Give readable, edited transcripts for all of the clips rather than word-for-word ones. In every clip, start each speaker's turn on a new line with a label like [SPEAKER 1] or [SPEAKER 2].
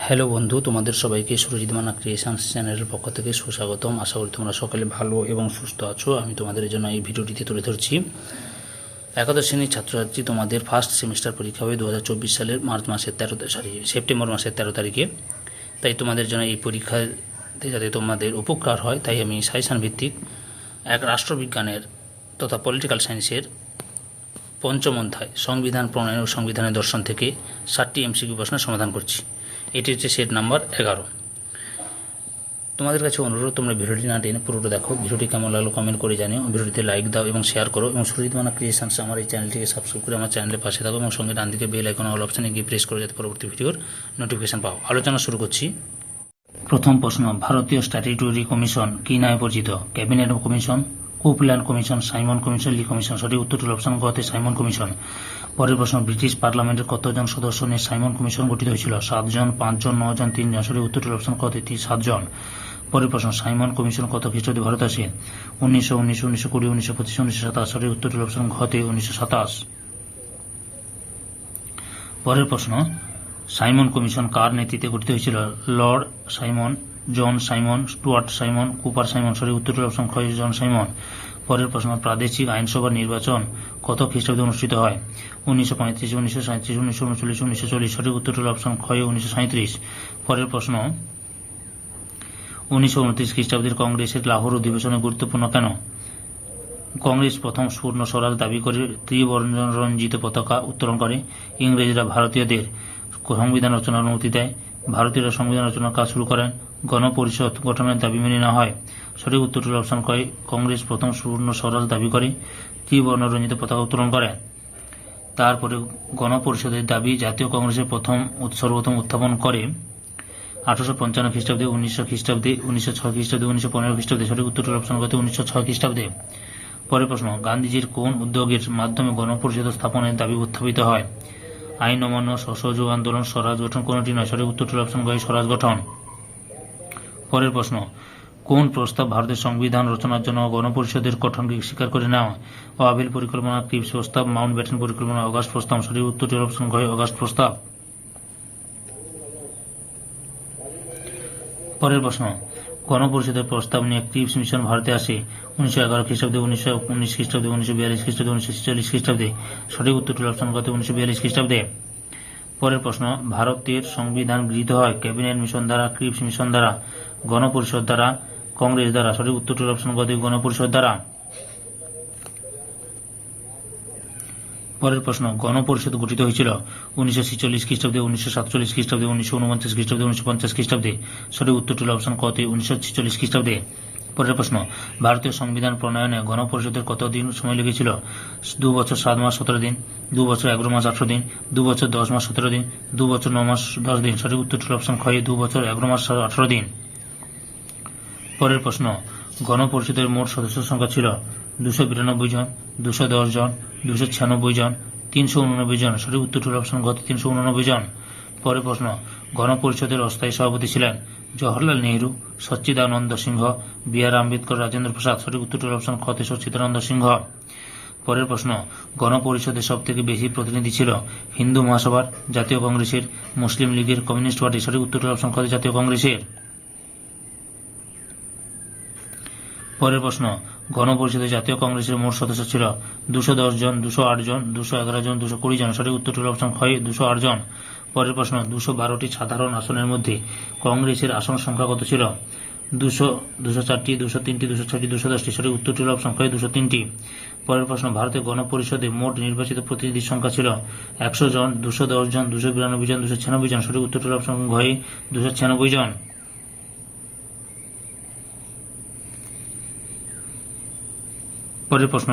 [SPEAKER 1] Hello বন্ধু, তোমাদের সবাইকে সুরজিৎ মান্না ক্রিয়েশনস চ্যানেলের পক্ষ থেকে সুস্বাগতম। আশা করি তোমরা সকালে ভালো এবং সুস্থ আছো। আমি তোমাদের জন্য এই ভিডিওটিতে তুলে ধরছি একাদশ শ্রেণীর ছাত্রছাত্রী তোমাদের ফার্স্ট সেমিস্টার পরীক্ষা হবে 2024 সালের সেপ্টেম্বর মাসের 13 তারিখে। তাই তোমাদের জন্য এই পরীক্ষাতে যাতে তোমাদের উপকার হয়, তাই আমি সাজেশন ভিত্তিক এক রাষ্ট্রবিজ্ঞানের তথা পলিটিক্যাল সায়েন্সের পঞ্চম অধ্যায় সংবিধান প্রণয়ন ও সংবিধানের দর্শন থেকে 7টি এমসিকিউ প্রশ্নের সমাধান করছি। এটি হচ্ছে সেট নাম্বার 11। তোমাদের কাছে অনুরোধ, তোমরা ভিডিওটি না টেনে পুরোটা দেখো। ভিডিওটি কেমন লাগলো কমেন্ট করে জানিও। ভিডিওটিতে লাইক দাও এবং শেয়ার করো, এবং সুরজিৎ মান্না ক্রিয়েশনস আমার এই চ্যানেলটিকে সাবস্ক্রাইব করে আমার চ্যানেলের পাশে থাকো, এবং সঙ্গে ডান দিকে বেল আইকন অল অপশানে গিয়ে প্রেস করে যাতে পরবর্তী ভিডিওর নোটিফিকেশন পাও। আলোচনা শুরু করছি। প্রথম প্রশ্ন, ভারতীয় স্ট্যাটিউটরি কমিশন কী নামে পরিচিত? Cabinet commission, Copeland commission, Simon commission, Lee commission. সঠিক উত্তরটি অপশন গ তে সাইমন কমিশন। পরের প্রশ্ন, ব্রিটিশ পার্লামেন্টের কতজন সদস্য নিয়ে সাইমন কমিশন গঠিত হয়েছিল? 7 জন, 5 জন, 9 জন, 3 জন। সঠিক উত্তরটি অপশন ক তে 7 জন। পরের প্রশ্ন, সাইমন কমিশন কত খ্রিস্টাব্দে ভারত আসে? 1900, 1920, 1925, 1927। সঠিক উত্তরটি অপশন ঘ তে 1927। পরের প্রশ্ন, সাইমন কমিশন কার নেতৃত্বে গঠিত হয়েছিল? Lord Simon, John Simon, Stuart Simon, Cooper Simon. সঠিক উত্তরটি অপশন খ জন সাইমন। পরের প্রশ্ন, প্রাদেশিক আইনসভার নির্বাচন কত খ্রিস্টাব্দে অনুষ্ঠিত হয়? 1935, 1937, 1939, 1940। সঠিক উত্তরটি অপশন খ 1937। পরের প্রশ্ন, 1929 খ্রিস্টাব্দের কংগ্রেসের লাহোর অধিবেশনে গুরুত্বপূর্ণ কেন? কংগ্রেস প্রথম পূর্ণ স্বরাজ দাবি করে ত্রিবর্ণরঞ্জিত পতাকা উত্তোলন করে। ইংরেজরা ভারতীয়দের সংবিধান রচনার অনুমতি দেয়। ভারতীয়রা সংবিধান রচনার কাজ শুরু করেন। গণপরিষদ গঠনের দাবি মেনে নেওয়া হয়। সঠিক উত্তরটি অপশন ক, কংগ্রেস প্রথম পূর্ণ স্বরাজ দাবি করে ত্রিবর্ণরঞ্জিত পতাকা উত্তোলন করে। তারপরে গণপরিষদের দাবি জাতীয় কংগ্রেসের সর্বপ্রথম উত্থাপন করে 1855 খ্রিস্টাব্দে, 1900 খ্রিস্টাব্দে, 1906 খ্রিস্টাব্দে, 1915 খ্রিস্টাব্দে। সঠিক উত্তরটি অপশন ক 1906 খ্রিস্টাব্দে। পরের প্রশ্ন, গান্ধীজির কোন উদ্যোগের মাধ্যমে গণপরিষদ স্থাপনের দাবি উত্থাপিত হয়? আইন অমান্য, অসহযোগ আন্দোলন, স্বরাজ গঠন। কোনটি নয়? সঠিক উত্তরটি অপশন গ স্বরাজ গঠন। পরের প্রশ্ন, কোন প্রস্তাব ভারতের সংবিধান রচনার জন্য গণপরিষদের গঠনকে স্বীকার করে নেওয়া? ওয়াবেল পরিকল্পনা, ক্রিপস প্রস্তাব, মাউন্ট ব্যাটেন পরিকল্পনা, অগাস্ট প্রস্তাব। সঠিক উত্তরটি অপশন গ অগাস্ট প্রস্তাব। পরের প্রশ্ন, গণপরিষদের প্রস্তাব নিয়ে ক্রিপস মিশন ভারতে আসে 1911 খ্রিস্টাব্দে, 1919 খ্রিস্টাব্দে, 1942 খ্রিস্টাব্দে, 1946 খ্রিস্টাব্দে। সঠিক উত্তরটি অপশন গ 1942 খ্রিস্টাব্দে। পরের প্রশ্ন, ভারতের সংবিধান গৃহীত হয় ক্যাবিনেট মিশন দ্বারা, ক্রিপস মিশন দ্বারা, গণপরিষদ দ্বারা, কংগ্রেস দ্বারা। সঠিক উত্তরটির অপশন গ গণপরিষদ দ্বারা। পরের প্রশ্ন, গণপরিষদ গঠিত হয়েছিল 1946 খ্রিস্টাব্দে, 1947 খ্রিস্টাব্দে, 1949 খ্রিস্টাব্দে, 1950 খ্রিস্টাব্দে। সঠিক উত্তরটি অপশন ক তে 1946 খ্রিস্টাব্দে। পরের প্রশ্ন, ভারতীয় সংবিধান প্রণয়নে গণপরিষদের কতদিন সময় লেগেছিল? 2 বছর 7 মাস 17 দিন, 2 বছর 11 মাস 18 দিন, 2 বছর 10 মাস 17 দিন, 2 বছর 9 মাস 10 দিন। সঠিক উত্তরটি অপশন খ 2 বছর 11 মাস 18 দিন। পরের প্রশ্ন, গণপরিষদের মোট সদস্য সংখ্যা ছিল 292 জন, 210 জন, 296 জন, 389 জন। সঠিক উত্তরটি অপশন গ 389 জন। পরের প্রশ্ন, গণপরিষদের অস্থায়ী সভাপতি ছিলেন জওহরলাল নেহরু, সচ্চিদানন্দ সিংহ, বি আর আম্বেদকর, রাজেন্দ্র প্রসাদ। সঠিক উত্তরটি অপশন খ সচ্চিদানন্দ সিংহ। পরের প্রশ্ন, গণপরিষদের সব থেকে বেশি প্রতিনিধি ছিল হিন্দু মহাসভার, জাতীয় কংগ্রেসের, মুসলিম লীগের, কমিউনিস্ট পার্টি। সঠিক উত্তরটি অপশন খ জাতীয় কংগ্রেসের। পরের প্রশ্ন, গণপরিষদে জাতীয় কংগ্রেসের মোট সদস্য ছিল 210 জন, 208 জন, 211 জন, 220 জন। সঠিক উত্তরটি অপশন খ 208 জন। পরের প্রশ্ন, 212টি সাধারণ আসনের মধ্যে কংগ্রেসের আসন সংখ্যা কত ছিল? 200, 204টি, 203টি, 206টি, 210টি। সঠিক উত্তরটি অপশন খ 203টি। পরের প্রশ্ন, ভারতের গণপরিষদে মোট নির্বাচিত প্রতিনিধির সংখ্যা ছিল 100 জন, 210 জন, 292 জন, 296 জন। সঠিক উত্তরটি অপশন ঘ 296 জন। পরের প্রশ্ন,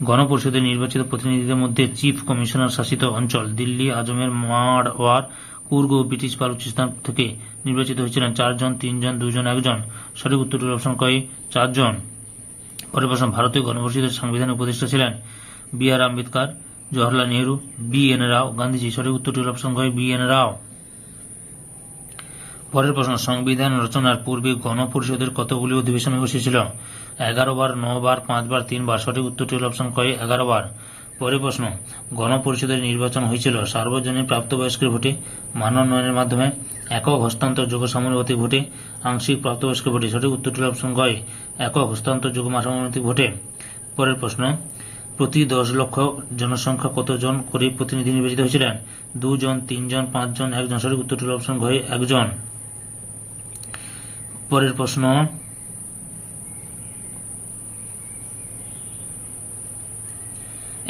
[SPEAKER 1] গণপরিষদের নির্বাচিত প্রতিনিধিদের মধ্যে চিফ কমিশনার শাসিত অঞ্চল দিল্লি, আজমের, মারওয়ার, কুর্গ ও ব্রিটিশ বালুচিস্তান থেকে নির্বাচিত হয়েছিলেন 4 জন, 3 জন, 2 জন, 1 জন। সঠিক উত্তরটি অপশন ক 4 জন। পরের প্রশ্ন, ভারতীয় গণপরিষদের সাংবিধানিক উপদেষ্টা ছিলেন বি আর আম্বেদকর, জওহরলাল নেহরু, বি এন রাও, গান্ধীজি। সঠিক উত্তরটি অপশন ক বি এন রাও। পরের প্রশ্ন, সংবিধান রচনার পূর্বে গণপরিষদের কতগুলি অধিবেশনে বসেছিল? 11 বার, 9 বার, 5 বার, 3 বার। সঠিক উত্তরটি অপশন ক 11 বার। পরের প্রশ্ন, গণপরিষদের নির্বাচন হয়েছিল সার্বজনীন প্রাপ্তবয়স্কের ভোটে, মানোন্নয়নের মাধ্যমে, একক হস্তান্তরযোগ্য সামরিক ভোটে, আংশিক প্রাপ্তবয়স্ক ভোটে। সঠিক উত্তরটি হল অপশন গ, একক হস্তান্তরযোগ্য সামরিক ভোটে। পরের প্রশ্ন, প্রতি 10 লক্ষ জনসংখ্যা কতজন করে প্রতিনিধি নির্বাচিত হয়েছিলেন? 2 জন, 3 জন, 5 জন, 1 জন। সঠিক উত্তরটি হল অপশন ঘ, 1 জন। পরের প্রশ্ন,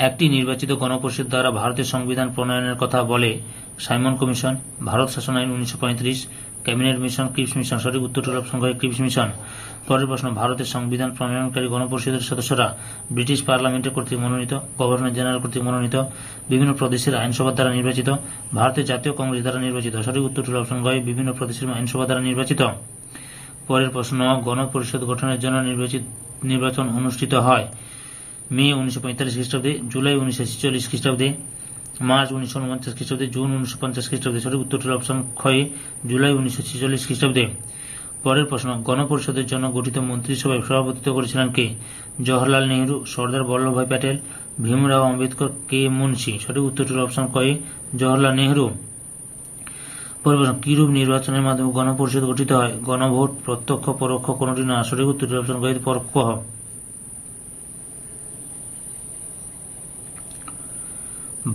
[SPEAKER 1] একটি নির্বাচিত গণপরিষদ দ্বারা ভারতের সংবিধান প্রণয়নের কথা বলে সাইমন কমিশন, ভারত শাসন আইন 1935, ক্যাবিনেট মিশন, ক্রিপস মিশন। সঠিক উত্তরটি হল অপশন ঘ, ক্রিপস মিশন। পরের প্রশ্ন, ভারতের সংবিধান প্রণয়নকারী গণপরিষদের সদস্যরা ব্রিটিশ পার্লামেন্টের কর্তৃক মনোনীত, গভর্নর জেনারেল কর্তৃক মনোনীত, বিভিন্ন প্রদেশের আইনসভা দ্বারা নির্বাচিত, ভারতের জাতীয় কংগ্রেস দ্বারা নির্বাচিত। সঠিক উত্তরটি হল অপশন ঘ, বিভিন্ন প্রদেশের আইনসভা দ্বারা নির্বাচিত। পরের প্রশ্ন, গণপরিষদ গঠনের জন্য নির্বাচন অনুষ্ঠিত হয় মে 1945 খ্রিস্টাব্দে, জুলাই 1946 খ্রিস্টাব্দে, মার্চ 1949 খ্রিস্টাব্দে, জুন 1950 খ্রিস্টাব্দে। সঠিক উত্তরটি হল অপশন খ, জুলাই 1946 খ্রিস্টাব্দে। পরের প্রশ্ন, গণপরিষদের জন্য গঠিত মন্ত্রিসভায় সভাপতিত্ব করেছিলেন কে? জওহরলাল নেহরু, সর্দার বল্লভভাই প্যাটেল, ভীমরাও আম্বেদকর, কে মুন্সি। সঠিক উত্তরটি হল অপশন ক, জওহরলাল নেহরু। পরের প্রশ্ন, কিরূপ নির্বাচনের মাধ্যমে গণপরিষদ গঠিত হয়? গণভোট, প্রত্যক্ষ, পরোক্ষ, কোনটি না। সঠিক উত্তরটি অপশন গ, পরোক্ষ।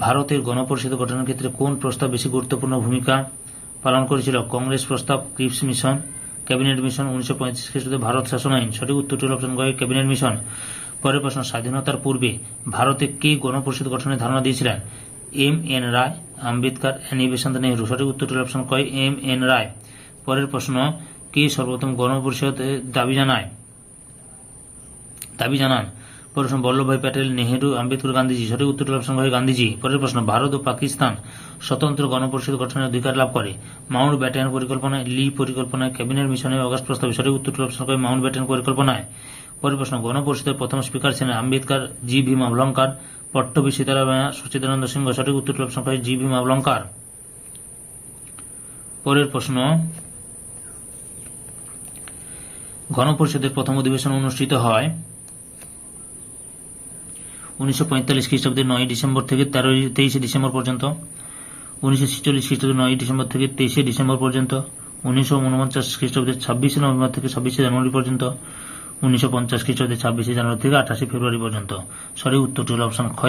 [SPEAKER 1] ভারতের গণপরিষদ গঠনের ক্ষেত্রে কোন প্রস্তাব বেশি গুরুত্বপূর্ণ ভূমিকা পালন করেছিল? কংগ্রেস প্রস্তাব, ক্রিপস মিশন, ক্যাবিনেট মিশন, 1935 খ্রিস্টাব্দে ভারত শাসন আইন। সঠিক উত্তরটি হল অপশন গ, ক্যাবিনেট মিশন। পরের প্রশ্ন, স্বাধীনতার পূর্বে ভারতে কে গণপরিষদ গঠনের ধারণা দিয়েছিলেন? এম.এন. রায়, আম্বেদকর, এন.ই. বেসান্ত, নেহরু। সঠিক উত্তরটি হল অপশন ক, এম.এন. রায়। পরের প্রশ্ন, কে সর্বপ্রথম গণপরিষদ দাবি জানান? প্রশ্ন, বল্লভভাই প্যাটেল, নেহেরু, আম্বেদকর, গান্ধীজি। সঠিক উত্তরটি হল অপশন ঘ, গান্ধীজি। পরের প্রশ্ন, ভারত ও পাকিস্তান স্বতন্ত্র গণপরিষদ গঠনের অধিকার লাভ করে মাউন্ট ব্যাটেন পরিকল্পনায়, লি পরিকল্পনায়, ক্যাবিনেট মিশনে, অগাস্ট প্রস্তাবে। সঠিক উত্তরটি হল অপশন ক, মাউন্ট ব্যাটেন পরিকল্পনায়। পরের প্রশ্ন, গণপরিষদের প্রথম স্পিকার ছিলেন আম্বেদকর, জি ভীম আভলঙ্কার, পট্টবী সীতারামায়া, সচিদানন্দ সিংহ। সঠিক উত্তরটি হল অপশন ক, জি ভীম আভলঙ্কার। পরের প্রশ্ন, গণপরিষদের প্রথম অধিবেশন অনুষ্ঠিত হয় 1945 খ্রিস্টাব্দের 9 ডিসেম্বর থেকে 23 ডিসেম্বর পর্যন্ত, 1946 খ্রিস্টাব্দের 9 ডিসেম্বর থেকে 23 ডিসেম্বর পর্যন্ত, 1949 খ্রিস্টাব্দের 26 নভেম্বর থেকে 26 জানুয়ারি পর্যন্ত, 1950 খ্রিস্টাব্দের 26 জানুয়ারি থেকে 28 ফেব্রুয়ারি পর্যন্ত। সঠিক উত্তরটি হল অপশন খ,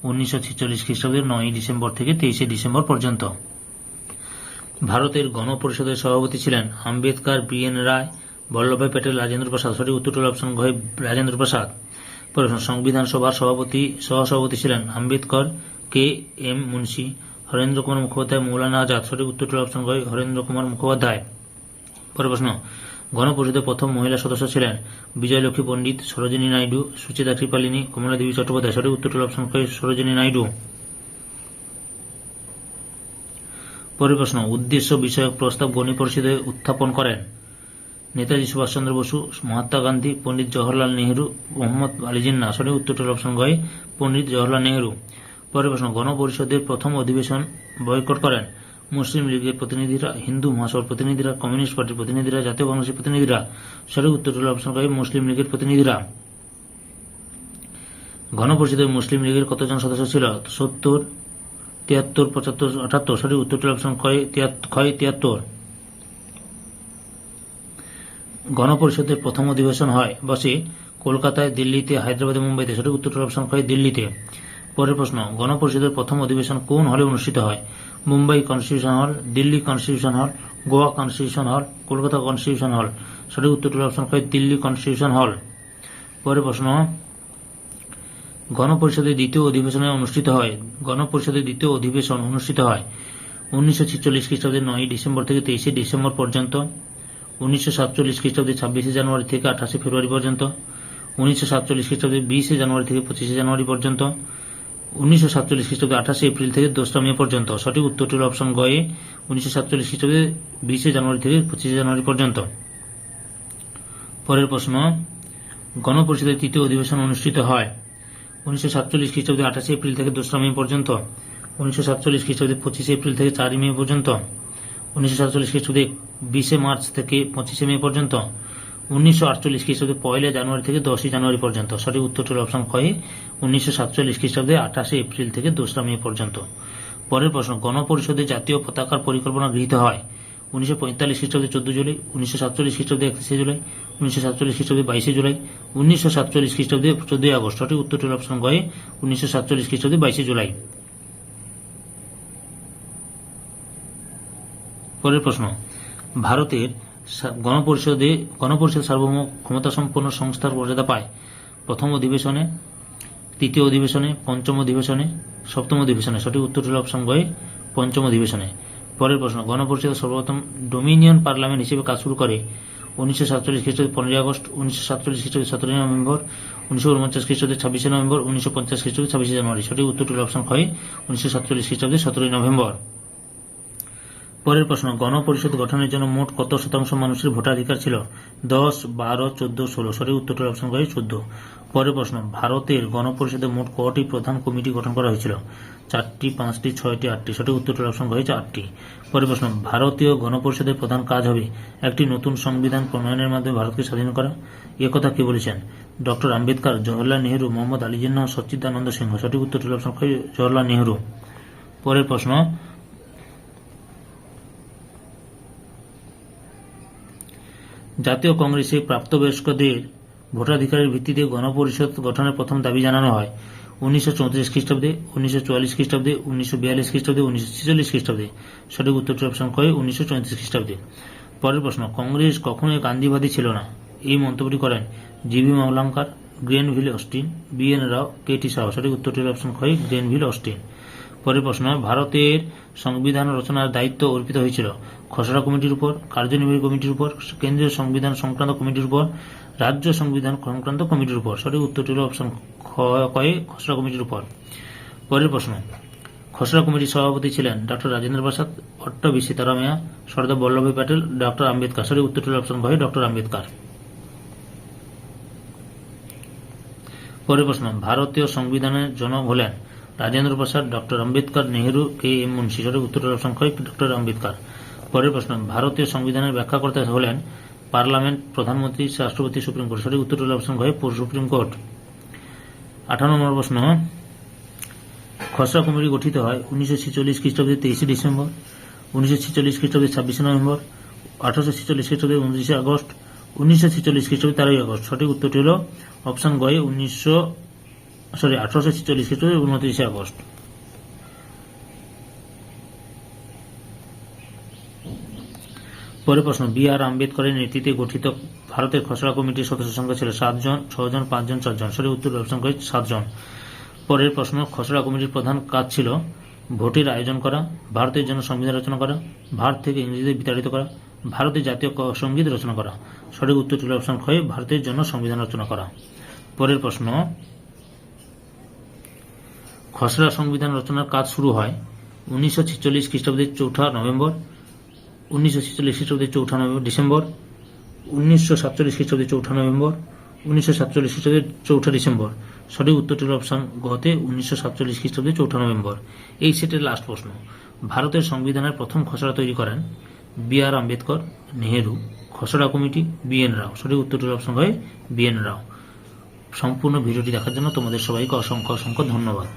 [SPEAKER 1] 1946 খ্রিস্টাব্দের 9 ডিসেম্বর থেকে 23 ডিসেম্বর পর্যন্ত। ভারতের গণপরিষদের সভাপতি ছিলেন আম্বেদকর, বি.এন. রায়, বল্লভভাই প্যাটেল, রাজেন্দ্র প্রসাদ। সঠিক উত্তরটি হল অপশন ঘ, রাজেন্দ্র প্রসাদ। সংবিধান সভার সহসভাপতি ছিলেন আম্বেদকর, কে এম মুন্সি, হরেন্দ্র কুমার মুখোপাধ্যায়, মৌলানা আজাদ। সঠিক উত্তরটি হল অপশন ঘ, হরেন্দ্র কুমার মুখোপাধ্যায়। পরের প্রশ্ন, গণপরিষদের প্রথম মহিলা সদস্য ছিলেন বিজয়লক্ষ্মী পণ্ডিত, সরোজিনী নাইডু, সুচিতা কৃপালিনী, কমলা দেবী চট্টোপাধ্যায়। সঠিক উত্তরটি হল অপশন খ, সরোজিনী নাইডু। পরের প্রশ্ন, উদ্দেশ্য বিষয়ক প্রস্তাব গণপরিষদে উত্থাপন করেন নেতাজি সুভাষচন্দ্র বসু, মহাত্মা গান্ধী, পণ্ডিত জওহরলাল নেহরু, মোহাম্মদ আলী জিন্নাহ। সঠিক উত্তরটি হল অপশন ঘ, পণ্ডিত জওহরলাল নেহরু। পরের প্রশ্ন, গণপরিষদের প্রথম অধিবেশন বয়কট করেন মুসলিম লীগের প্রতিনিধিরা, হিন্দু মহাসভার প্রতিনিধিরা, কমিউনিস্ট পার্টির প্রতিনিধিরা, জাতীয় কংগ্রেসের প্রতিনিধিরা। সঠিক উত্তরটি হল অপশন ঘ, মুসলিম লীগের প্রতিনিধিরা। গণপরিষদের মুসলিম লীগের কতজন সদস্য ছিল? 70, 73, 75, 78। সঠিক উত্তরটি হল অপশন খ, 73। গণপরিষদের প্রথম অধিবেশন বসে কলকাতায়, দিল্লিতে, হায়দ্রাবাদে, মুম্বাইতে। সঠিক উত্তরটি হল অপশন খ, দিল্লিতে। পরের প্রশ্ন, গণপরিষদের প্রথম অধিবেশন কোন হলে অনুষ্ঠিত হয়? মুম্বাই কনস্টিটিউশন হল, দিল্লি কনস্টিটিউশন হল, গোয়া কনস্টিটিউশন হল, কলকাতা কনস্টিটিউশন হল। সঠিক উত্তরটি হল অপশন খ, দিল্লি কনস্টিটিউশন হল। পরের প্রশ্ন, গণপরিষদের দ্বিতীয় অধিবেশন অনুষ্ঠিত হয় 1946 খ্রিস্টাব্দের 9 ডিসেম্বর থেকে 23 ডিসেম্বর পর্যন্ত, 1947 খ্রিস্টাব্দে 26 জানুয়ারি থেকে 28 ফেব্রুয়ারি পর্যন্ত, 1947 খ্রিস্টাব্দে 20 জানুয়ারি থেকে 25 জানুয়ারি পর্যন্ত, 1947 খ্রিস্টাব্দে 28 এপ্রিল থেকে 2 মে পর্যন্ত। সঠিক উত্তরটি হল অপশন গ, 1947 খ্রিস্টাব্দে 20 জানুয়ারি থেকে 25 জানুয়ারি পর্যন্ত। পরের প্রশ্ন, গণপরিষদের তৃতীয় অধিবেশন অনুষ্ঠিত হয় 1947 খ্রিস্টাব্দে 28 এপ্রিল থেকে 2 মে পর্যন্ত, 1947 খ্রিস্টাব্দে 25 এপ্রিল থেকে 4 মে পর্যন্ত, 1947 খ্রিস্টাব্দে 20 মার্চ থেকে 25 মে পর্যন্ত, 1948 খ্রিস্টাব্দে 1 জানুয়ারি থেকে 10 জানুয়ারি পর্যন্ত। সঠিক উত্তরটি হল অপশন খ, 1947 খ্রিস্টাব্দে 28 এপ্রিল থেকে 2 মে পর্যন্ত। পরের প্রশ্ন, গণপরিষদে জাতীয় পতাকার পরিকল্পনা গৃহীত হয় 1945 খ্রিস্টাব্দে 14 জুলাই, 1947 খ্রিস্টাব্দে 31 জুলাই, 1947 খ্রিস্টাব্দে 22 জুলাই, 1947 খ্রিস্টাব্দে 14 আগস্ট। সঠিক উত্তরটি হল অপশন গ, 1947 খ্রিস্টাব্দে 22 জুলাই। পরের প্রশ্ন, ভারতের গণপরিষদ সার্বভৌম ক্ষমতাসম্পন্ন সংস্থার মর্যাদা পায় প্রথম অধিবেশনে, তৃতীয় অধিবেশনে, পঞ্চম অধিবেশনে, সপ্তম অধিবেশনে। সঠিক উত্তরটি হল অপশন গ, পঞ্চম অধিবেশনে। পরের প্রশ্ন, গণপরিষদ সর্বপ্রথম ডোমিনিয়ন পার্লামেন্ট হিসেবে কাজ শুরু করে 1947 খ্রিস্টাব্দে 15 আগস্ট, 1947 খ্রিস্টাব্দে 17 নভেম্বর, 1949 খ্রিস্টাব্দে 26 নভেম্বর, 1950 খ্রিস্টাব্দে 26 জানুয়ারি। সঠিক উত্তরটি হল অপশন খ, 1947 খ্রিস্টাব্দে 17 নভেম্বর। পরের প্রশ্ন, গণপরিষদ গঠনের জন্য মোট কত শতাংশ মানুষের ভোটাধিকার ছিল? 10, 12, 14, 16। সঠিক উত্তরটি হল অপশন গ, 14। পরের প্রশ্ন, ভারতের গণপরিষদে মোট কটি প্রধান কমিটি গঠন করা হয়েছিল? 4টি, 5টি, 6টি, 8টি। সঠিক উত্তরটি হল অপশন গ, 8টি। পরের প্রশ্ন, ভারতীয় গণপরিষদের প্রধান কাজ হবে একটি নতুন সংবিধান প্রণয়নের মাধ্যমে ভারতকে স্বাধীন করা। একথা কে বলেছেন? ডক্টর আম্বেদকর, জওহরলাল নেহরু, মোহাম্মদ আলী জিন্নাহ, সচ্চিদানন্দ সিংহ। সঠিক উত্তরটি হল অপশন খ, জওহরলাল নেহরু। পরের প্রশ্ন, জাতীয় কংগ্রেসে প্রাপ্তবয়স্কদের ভোটাধিকারের ভিত্তিতে গণপরিষদ গঠনের প্রথম দাবি জানানো হয় 1934 খ্রিস্টাব্দে, 1944 খ্রিস্টাব্দে, 1942 খ্রিস্টাব্দে, 1946 খ্রিস্টাব্দে। সঠিক উত্তরটি অপশন খ, 1934 খ্রিস্টাব্দে। পরের প্রশ্ন, কংগ্রেস কখনোই গান্ধীবাদী ছিল না, এই মন্তব্যটি করেন জি.বি. মাভলাঙ্কার, Grenville Austin, BN. রাও, কে.টি. শাহ। সঠিক উত্তরটি হল অপশন খ, গ্রেনভিল অস্টিন। পরের প্রশ্ন, ভারতের সংবিধান রচনার দায়িত্ব অর্পিত হয়েছিল খসড়া কমিটির উপর, কার্যনির্বাহী কমিটির উপর, কেন্দ্রীয় সংবিধান সংক্রান্ত কমিটির উপর, রাজ্য সংবিধান সংক্রান্ত কমিটির উপর। সঠিক উত্তরটি হল অপশন খ, খসড়া কমিটির উপর। পরের প্রশ্ন, খসড়া কমিটির সভাপতি ছিলেন ডক্টর রাজেন্দ্র প্রসাদ, পট্টবী সীতারামাইয়া, সর্দার বল্লভভাই প্যাটেল, ডক্টর আম্বেদকর। সঠিক উত্তরটি হল অপশন খ, ডক্টর আম্বেদকর। পরের প্রশ্ন, ভারতীয় সংবিধানের জনক হলেন রাজেন্দ্র প্রসাদ, ডক্টর আম্বেদকর, নেহেরু, কে.এম. মুন্সি। সঠিক উত্তরটি হল অপশন খ, ডক্টর আম্বেদকর। পরের প্রশ্ন, ভারতীয় সংবিধানের ব্যাখ্যাকর্তা হলেন পার্লামেন্ট, প্রধানমন্ত্রী, রাষ্ট্রপতি, সুপ্রিম কোর্ট। সঠিক উত্তরটি হল অপশন খ, সুপ্রিম কোর্ট। 58 নম্বর প্রশ্ন, খসড়া কমিটি গঠিত হয় 1946 খ্রিস্টাব্দে 23 ডিসেম্বর, 1946 খ্রিস্টাব্দে 26 নভেম্বর, 1846 খ্রিস্টাব্দে 29 আগস্ট, 1946 খ্রিস্টাব্দে 13 আগস্ট। সঠিক উত্তরটি হল অপশন গ, 1846 খ্রিস্টাব্দে 29 আগস্ট। পরের প্রশ্ন, বি.আর. আম্বেদকরের নেতৃত্বে গঠিত ভারতের খসড়া কমিটির সদস্য সংখ্যা ছিল 7 জন, 6 জন, 5 জন, 4 জন। সঠিক উত্তর অপশন ক, 7 জন। পরের প্রশ্ন, খসড়া কমিটির প্রধান কাজ ছিল ভোটের আয়োজন করা, ভারতের জন্য সংবিধান রচনা করা, ভারত থেকে ইংরেজিতে বিতাড়িত করা, ভারতের জাতীয় সঙ্গীত রচনা করা। সঠিক উত্তরটি হল অপশন খ, ভারতের জন্য সংবিধান রচনা করা। পরের প্রশ্ন, খসড়া সংবিধান রচনার কাজ শুরু হয় 1946 খ্রিস্টাব্দের 4 নভেম্বর, 1946 খ্রিস্টাব্দের 4 ডিসেম্বর, 1947 খ্রিস্টাব্দের 4 নভেম্বর, 1947 খ্রিস্টাব্দের 4 ডিসেম্বর। সঠিক উত্তরটি হল অপশন গতে 1947 খ্রিস্টাব্দের 4 নভেম্বর। এই সেটের লাস্ট প্রশ্ন, ভারতের সংবিধানের প্রথম খসড়া তৈরি করেন বি.আর. আম্বেদকর, নেহেরু, খসড়া কমিটি, বি.এন. রাও। সঠিক উত্তরটি হল অপশন গ, বি.এন. রাও। সম্পূর্ণ ভিডিওটি দেখার জন্য তোমাদের সবাইকে অসংখ্য অসংখ্য ধন্যবাদ।